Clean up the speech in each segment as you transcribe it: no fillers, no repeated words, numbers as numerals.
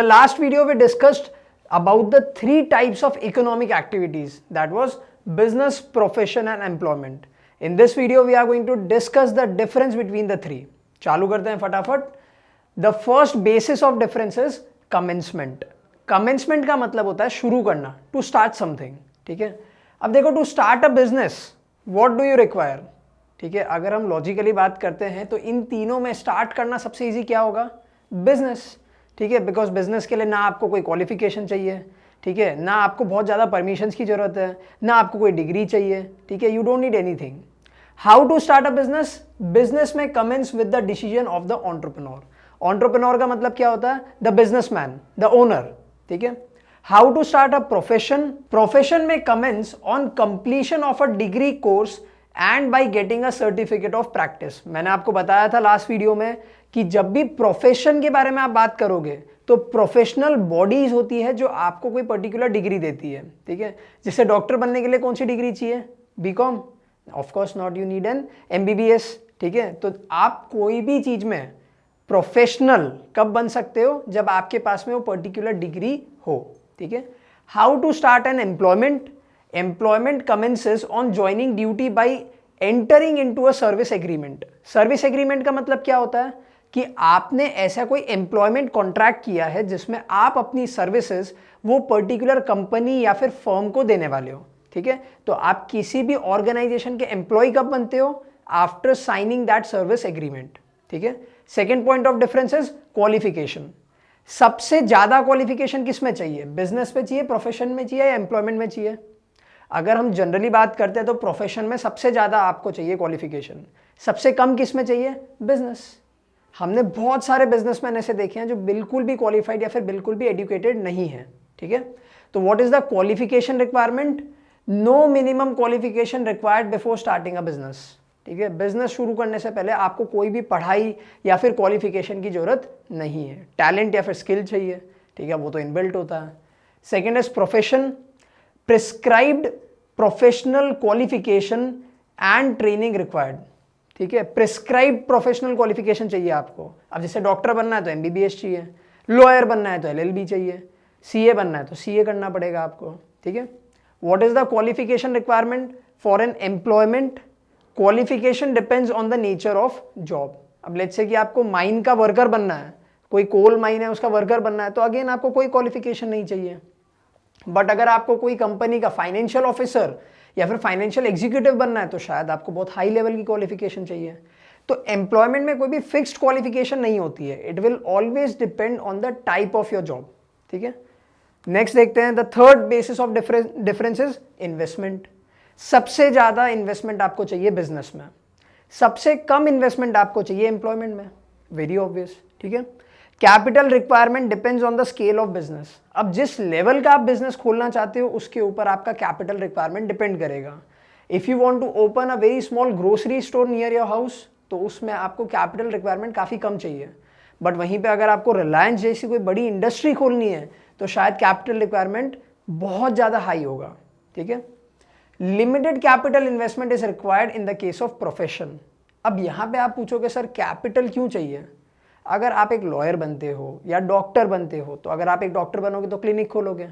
the last video we discussed about the three types of economic activities, that was business, profession and employment. In this video we are going to discuss the difference between the three. चालू करते हैं फटाफट. The first basis of difference is commencement. Commencement का मतलब होता है शुरू करना, to start something. ठीक है. अब देखो, to start a business what do you require? ठीक है, अगर हम लॉजिकली बात करते हैं तो इन तीनों में स्टार्ट करना सबसे इजी क्या होगा? बिजनेस. ठीक है, बिकॉज बिजनेस के लिए ना आपको कोई क्वालिफिकेशन चाहिए, ठीक है, ना आपको बहुत ज़्यादा परमिशंस की जरूरत है, ना आपको कोई डिग्री चाहिए. ठीक है, you don't need anything. How to start a business? Business में commences with the decision of the entrepreneur. Entrepreneur का मतलब क्या होता है? The businessman, the owner. ठीक है. How to start a profession? Profession में commences on completion of a degree course and by getting a certificate of practice. मैंने आपको बताया था लास्ट वीडियो में कि जब भी प्रोफेशन के बारे में आप बात करोगे तो प्रोफेशनल बॉडीज होती है जो आपको कोई पर्टिकुलर डिग्री देती है. ठीक है, जैसे डॉक्टर बनने के लिए कौन सी डिग्री चाहिए? BCom. Of course not, you need an MBBS. ठीक है, तो आप कोई भी चीज में प्रोफेशनल कब बन सकते हो? जब आपके पास में वो पर्टिकुलर डिग्री हो. ठीक है. How to start an employment? Employment commences on joining duty by entering into a service agreement. Service agreement का मतलब क्या होता है कि आपने ऐसा कोई एम्प्लॉयमेंट कॉन्ट्रैक्ट किया है जिसमें आप अपनी सर्विसेज वो पर्टिकुलर कंपनी या फिर फर्म को देने वाले हो. ठीक है, तो आप किसी भी ऑर्गेनाइजेशन के एम्प्लॉय कब बनते हो? After signing that service agreement. ठीक है. Second point of difference is qualification. सबसे ज्यादा क्वालिफिकेशन किस में चाहिए? बिजनेस में चाहिए, प्रोफेशन में चाहिए या एम्प्लॉयमेंट में चाहिए? अगर हम जनरली बात करते हैं तो प्रोफेशन में सबसे ज्यादा आपको चाहिए क्वालिफिकेशन. सबसे कम किस में चाहिए? बिजनेस. हमने बहुत सारे बिजनेसमैन ऐसे देखे हैं जो बिल्कुल भी क्वालिफाइड या फिर बिल्कुल भी एजुकेटेड नहीं है. ठीक है, तो what is the qualification requirement? No minimum qualification required before starting a business. ठीक है, बिजनेस शुरू करने से पहले आपको कोई भी पढ़ाई या फिर क्वालिफिकेशन की जरूरत नहीं है. टैलेंट या फिर स्किल चाहिए. ठीक है, वो तो इनबिल्ट होता है. Second is profession. Prescribed professional qualification and training required. ठीक है, प्रिस्क्राइब प्रोफेशनल क्वालिफिकेशन चाहिए आपको. अब जैसे डॉक्टर बनना है तो एमबीबीएस चाहिए, लॉयर बनना है तो एलएलबी चाहिए, सीए बनना है तो सीए करना पड़ेगा आपको. ठीक है. What is the qualification requirement for an employment? Qualification depends on the nature of job. अब लेट्स से कि आपको माइन का वर्कर बनना है, कोई कोल माइन है उसका वर्कर बनना है, तो अगेन आपको कोई क्वालिफिकेशन नहीं चाहिए. बट अगर आपको कोई कंपनी का फाइनेंशियल ऑफिसर या फिर फाइनेंशियल एग्जीक्यूटिव बनना है तो शायद आपको बहुत हाई लेवल की क्वालिफिकेशन चाहिए. तो एम्प्लॉयमेंट में कोई भी फिक्स्ड क्वालिफिकेशन नहीं होती है. It will always depend on the type of your job. ठीक है. नेक्स्ट देखते हैं, the third basis of difference is investment. सबसे ज्यादा इन्वेस्टमेंट आपको चाहिए बिजनेस में, सबसे कम इन्वेस्टमेंट आपको चाहिए एम्प्लॉयमेंट में. Very obvious. ठीक है. Capital requirement depends on the scale of business. अब जिस लेवल का आप बिजनेस खोलना चाहते हो उसके ऊपर आपका कैपिटल रिक्वायरमेंट डिपेंड करेगा. If you want to open a very small grocery store near your house तो उसमें आपको कैपिटल रिक्वायरमेंट काफ़ी कम चाहिए. बट वहीं पे अगर आपको रिलायंस जैसी कोई बड़ी इंडस्ट्री खोलनी है तो शायद कैपिटल रिक्वायरमेंट बहुत ज़्यादा हाई होगा. ठीक है. Limited capital investment is required in the case of profession. अब यहाँ पे आप पूछोगे सर कैपिटल क्यों चाहिए? अगर आप एक लॉयर बनते हो या डॉक्टर बनते हो तो अगर आप एक डॉक्टर बनोगे तो क्लिनिक खोलोगे.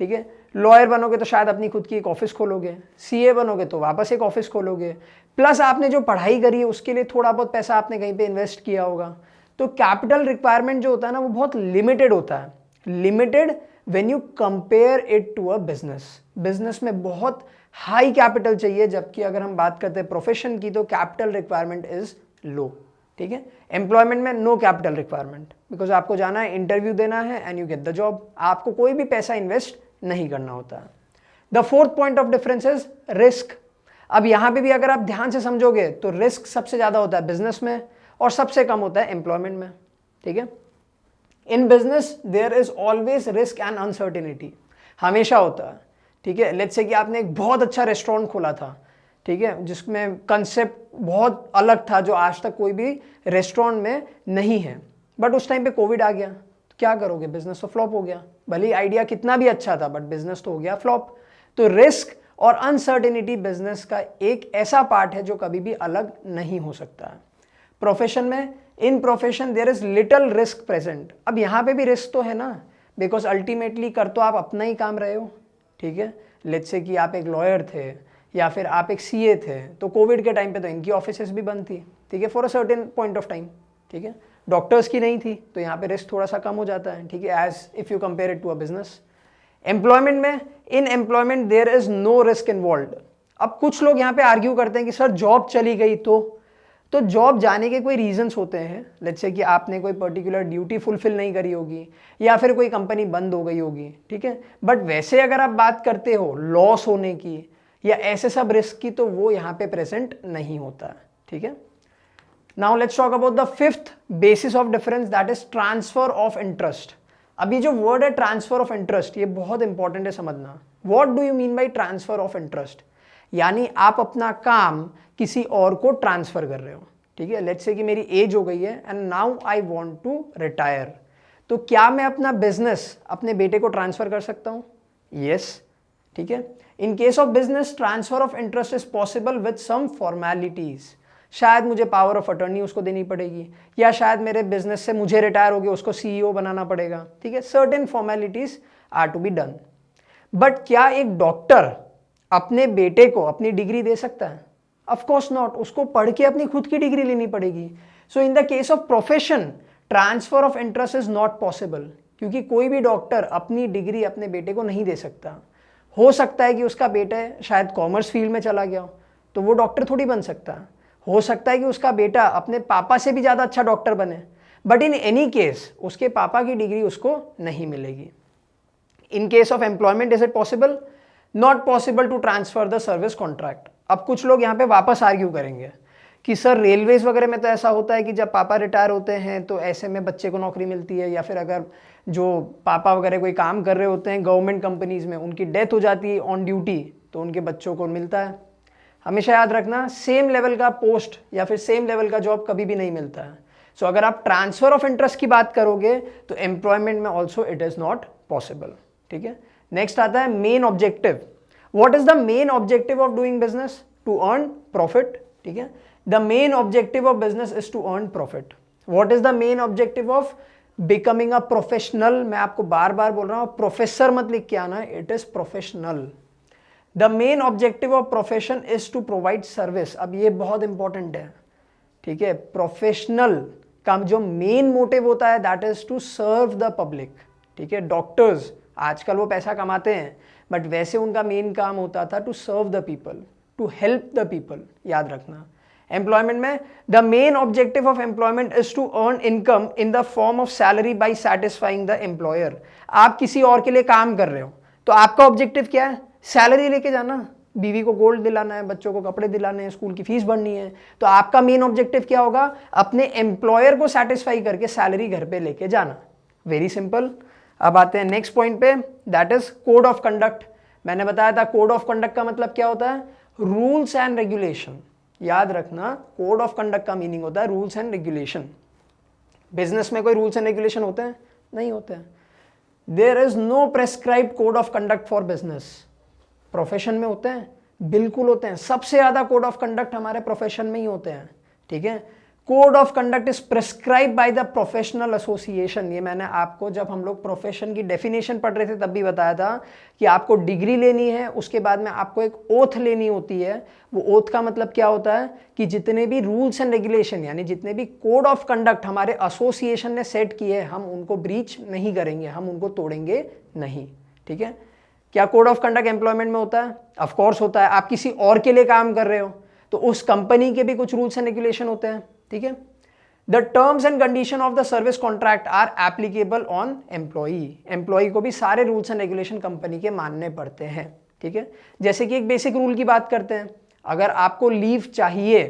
ठीक है. लॉयर बनोगे तो शायद अपनी खुद की एक ऑफिस खोलोगे. सीए बनोगे तो वापस एक ऑफिस खोलोगे. प्लस आपने जो पढ़ाई करी है उसके लिए थोड़ा बहुत पैसा आपने कहीं पे इन्वेस्ट किया होगा. तो कैपिटल रिक्वायरमेंट जो होता है ना वो बहुत लिमिटेड होता है. Limited when you compare it to a business. Business में बहुत हाई कैपिटल चाहिए, जबकि अगर हम बात करते हैं प्रोफेशन की तो कैपिटल रिक्वायरमेंट इज लो. ठीक है. एम्प्लॉयमेंट में नो कैपिटल रिक्वायरमेंट, बिकॉज आपको जाना है, इंटरव्यू देना है and you get the job. आपको कोई भी पैसा इन्वेस्ट नहीं करना होता. The fourth point of difference is risk. अब यहां पे भी अगर आप ध्यान से समझोगे तो रिस्क सबसे ज्यादा होता है बिजनेस में और सबसे कम होता है एम्प्लॉयमेंट में. ठीक है. In business there is always risk and uncertainty. हमेशा होता है. ठीक है. लेट्स से कि आपने एक बहुत अच्छा रेस्टोरेंट खोला था. ठीक है, जिसमें कंसेप्ट बहुत अलग था जो आज तक कोई भी रेस्टोरेंट में नहीं है. बट उस टाइम पे कोविड आ गया तो क्या करोगे? बिजनेस तो फ्लॉप हो गया. भले ही आइडिया कितना भी अच्छा था बट बिजनेस तो हो गया फ्लॉप. तो रिस्क और अनसर्टेनिटी बिजनेस का एक ऐसा पार्ट है जो कभी भी अलग नहीं हो सकता है. प्रोफेशन में, in profession there is little risk present. अब यहां पे भी रिस्क तो है ना, बिकॉज अल्टीमेटली कर तो आप अपना ही काम रहे हो, ठीक है। लेट्स से कि आप एक लॉयर थे या फिर आप एक सीए थे, तो कोविड के टाइम पे तो इनकी ऑफिसेस भी बंद थी, ठीक है, for a certain point of time, ठीक है। डॉक्टर्स की नहीं थी, तो यहाँ पे रिस्क थोड़ा सा कम हो जाता है, ठीक है, as if you compare it to a business. Employment में, in employment there is no risk involve. अब कुछ लोग यहाँ पे आर्ग्यू करते हैं कि सर जॉब चली गई तो जॉब जाने के कोई रीजंस होते हैं। लेट्स से कि आपने कोई पर्टिकुलर ड्यूटी फुलफिल नहीं करी होगी या फिर कोई कंपनी बंद हो गई होगी, ठीक है। बट वैसे अगर आप बात करते हो लॉस होने की या ऐसे सब रिस्क की, तो वो यहाँ पे प्रेजेंट नहीं होता, ठीक है। Now let's talk about the fifth basis of difference, that is transfer of interest. अब ये जो वर्ड है ट्रांसफर ऑफ इंटरेस्ट, ये बहुत इंपॉर्टेंट है समझना। What do you mean by transfer of interest? यानी आप अपना काम किसी और को ट्रांसफर कर रहे हो, ठीक है। लेट्स से कि मेरी एज हो गई है and now I want to retire, तो क्या मैं अपना बिजनेस अपने बेटे को ट्रांसफर कर सकता हूं? यस, ठीक है। In case of business transfer of interest is possible with some formalities. शायद मुझे पावर ऑफ अटर्नी उसको देनी पड़ेगी, या शायद मेरे बिजनेस से मुझे रिटायर हो गया उसको सीईओ बनाना पड़ेगा, ठीक है। Certain formalities are to be done. But क्या एक डॉक्टर अपने बेटे को अपनी डिग्री दे सकता है? ऑफ कोर्स नॉट, उसको पढ़ के अपनी खुद की डिग्री लेनी पड़ेगी। So in the case of profession transfer of interest is not possible, क्योंकि कोई भी डॉक्टर अपनी डिग्री अपने बेटे को नहीं दे सकता। हो सकता है कि उसका बेटा शायद कॉमर्स फील्ड में चला गया हो, तो वो डॉक्टर थोड़ी बन सकता। हो सकता है कि उसका बेटा अपने पापा से भी ज़्यादा अच्छा डॉक्टर बने, बट इन एनी केस उसके पापा की डिग्री उसको नहीं मिलेगी। In case of employment is it possible? Not possible to transfer the service contract. अब कुछ लोग यहाँ पे वापस आर्ग्यू करेंगे कि सर रेलवेज वगैरह में तो ऐसा होता है कि जब पापा रिटायर होते हैं तो ऐसे में बच्चे को नौकरी मिलती है, या फिर अगर जो पापा वगैरह कोई काम कर रहे होते हैं गवर्नमेंट कंपनीज में, उनकी डेथ हो जाती है ऑन ड्यूटी, तो उनके बच्चों को मिलता है। हमेशा याद रखना, सेम लेवल का पोस्ट या फिर सेम लेवल का जॉब कभी भी नहीं मिलता है। सो अगर आप ट्रांसफर ऑफ इंटरेस्ट की बात करोगे तो एम्प्लॉयमेंट में also it is not possible, ठीक है। नेक्स्ट आता है main objective. What is the main objective of doing business? To earn profit, ठीक है। The main objective of business is to earn profit. What is the main objective of becoming a professional? मैं आपको बार बार बोल रहा हूं, professor मत लिख के आना, it is professional. The main objective of profession is to provide service. अब ये बहुत इंपॉर्टेंट है, ठीक है। प्रोफेशनल का जो मेन मोटिव होता है that is to serve the public, ठीक है। डॉक्टर्स आजकल वो पैसा कमाते हैं, बट वैसे उनका मेन काम होता था to serve the people, to help the people, याद रखना। एम्प्लॉयमेंट में the main objective of employment is to earn income in the form of salary by satisfying the employer. आप किसी और के लिए काम कर रहे हो तो आपका ऑब्जेक्टिव क्या है? सैलरी लेके जाना, बीवी को गोल्ड दिलाना है, बच्चों को कपड़े दिलाने हैं, स्कूल की फीस भरनी है, तो आपका मेन ऑब्जेक्टिव क्या होगा? अपने एम्प्लॉयर को सैटिस्फाई करके सैलरी घर पे लेके जाना। Very simple. अब आते हैं नेक्स्ट पॉइंट पे, that is code of conduct. मैंने बताया था कोड ऑफ कंडक्ट का मतलब क्या होता है? Rules and regulation. याद रखना, कोड ऑफ कंडक्ट का मीनिंग होता है रूल्स एंड रेगुलेशन। बिजनेस में कोई रूल्स एंड रेगुलेशन होते हैं? नहीं होते हैं। There is no prescribed code of conduct for business. Profession में होते हैं? बिल्कुल होते हैं। सबसे ज्यादा कोड ऑफ कंडक्ट हमारे प्रोफेशन में ही होते हैं, ठीक है। Code of conduct is prescribe by the professional association. ये मैंने आपको जब हम लोग प्रोफेशन की डेफिनेशन पढ़ रहे थे तब भी बताया था कि आपको डिग्री लेनी है, उसके बाद में आपको एक ओथ लेनी होती है। वो ओथ का मतलब क्या होता है कि जितने भी रूल्स एंड रेगुलेशन यानी जितने भी कोड ऑफ कंडक्ट हमारे एसोसिएशन ने सेट किए हम उनको ब्रीच नहीं करेंगे, हम उनको तोड़ेंगे नहीं, ठीक है। क्या कोड ऑफ कंडक्ट एम्प्लॉयमेंट में होता है? ऑफ कोर्स होता है। आप किसी और के लिए काम कर रहे हो तो उस कंपनी के भी कुछ रूल्स एंड रेगुलेशन होते हैं, ठीक है। The terms and condition of the service contract are applicable on employee. Employee को भी सारे रूल्स एंड रेगुलेशन कंपनी के मानने पड़ते हैं, ठीक है। जैसे कि एक बेसिक रूल की बात करते हैं, अगर आपको लीव चाहिए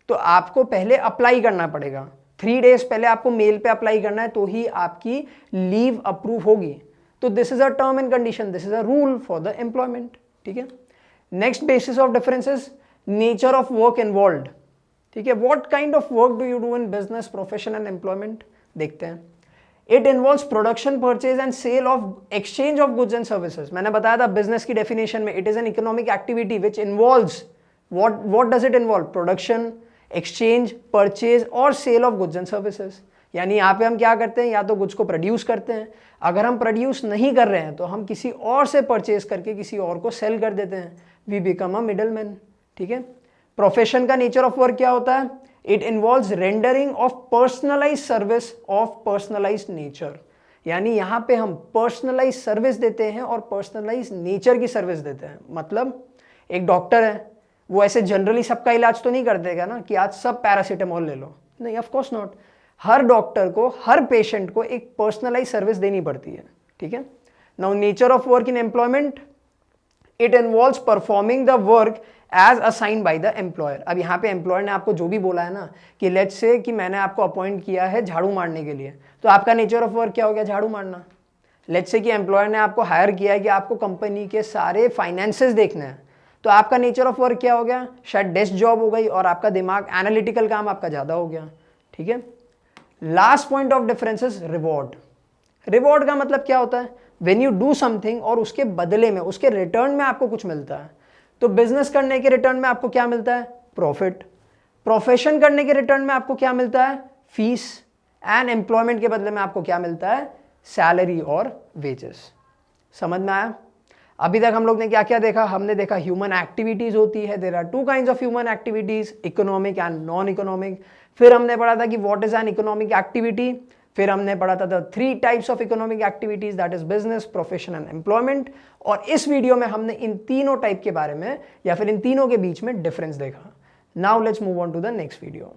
तो आपको पहले अप्लाई करना पड़ेगा। 3 डेज पहले आपको मेल पे अप्लाई करना है तो ही आपकी लीव अप्रूव होगी। तो this is a term and condition, this is a rule for the employment, ठीक है। Next basis of differences, nature of work involved, ठीक है। What kind of work do you do in business, profession and employment? देखते हैं। It involves production, purchase and sale of exchange of goods and services. मैंने बताया था business की definition में, it is an economic activity which involves what does it involve? Production, exchange, purchase और sale of goods and services. यानी यहाँ पे हम क्या करते हैं, या तो गुड्स को प्रोड्यूस करते हैं, अगर हम प्रोड्यूस नहीं कर रहे हैं तो हम किसी और से परचेज करके किसी और को सेल कर देते हैं, we become a middle man. ठीक है। प्रोफेशन का नेचर ऑफ वर्क क्या होता है, it involves rendering of personalise service of personalise nature, यानी यहाँ पे हम पर्सनलाइज सर्विस देते हैं और पर्सनलाइज नेचर की सर्विस देते हैं। मतलब एक डॉक्टर है, वो ऐसे जनरली सबका इलाज तो नहीं कर देगा ना कि आज सब पैरासीटामोल ले लो, नहीं, of course not. Her doctor को हर पेशेंट को एक पर्सनलाइज सर्विस देनी पड़ती है। ठीक है। Now nature of work in employment, it involves performing the work as assigned by the employer. अब यहाँ पे एम्प्लॉयर ने आपको जो भी बोला है ना कि लेट्स से कि मैंने आपको अपॉइंट किया है झाड़ू मारने के लिए, तो आपका नेचर ऑफ वर्क क्या हो गया, झाड़ू मारना। लेट्स से कि एम्प्लॉयर ने आपको हायर किया है कि आपको कंपनी के सारे फाइनेंसेस देखने हैं, तो आपका नेचर ऑफ वर्क क्या हो गया, शायद डेस्क जॉब हो गई और आपका दिमाग एनालिटिकल काम आपका ज़्यादा हो गया। ठीक है। Last point of difference is reward. Reward का मतलब क्या होता है, व्हेन यू डू समथिंग और उसके बदले में, उसके रिटर्न में आपको कुछ मिलता है। तो बिजनेस करने के रिटर्न में आपको क्या मिलता है, प्रॉफिट। प्रोफेशन करने के रिटर्न में आपको क्या मिलता है, फीस। एंड एम्प्लॉयमेंट के बदले में आपको क्या मिलता है, सैलरी और वेजेस। समझ में आया। अभी तक हम लोग ने क्या क्या देखा, हमने देखा ह्यूमन एक्टिविटीज होती है, there are two kinds of human activities, economic and non economic. फिर हमने पढ़ा था कि what is an economic activity. फिर हमने पढ़ा था the 3 types of economic activities, that is business, profession and employment. और इस वीडियो में हमने इन तीनों टाइप के बारे में या फिर इन तीनों के बीच में डिफरेंस देखा। Now let's move on to the next video.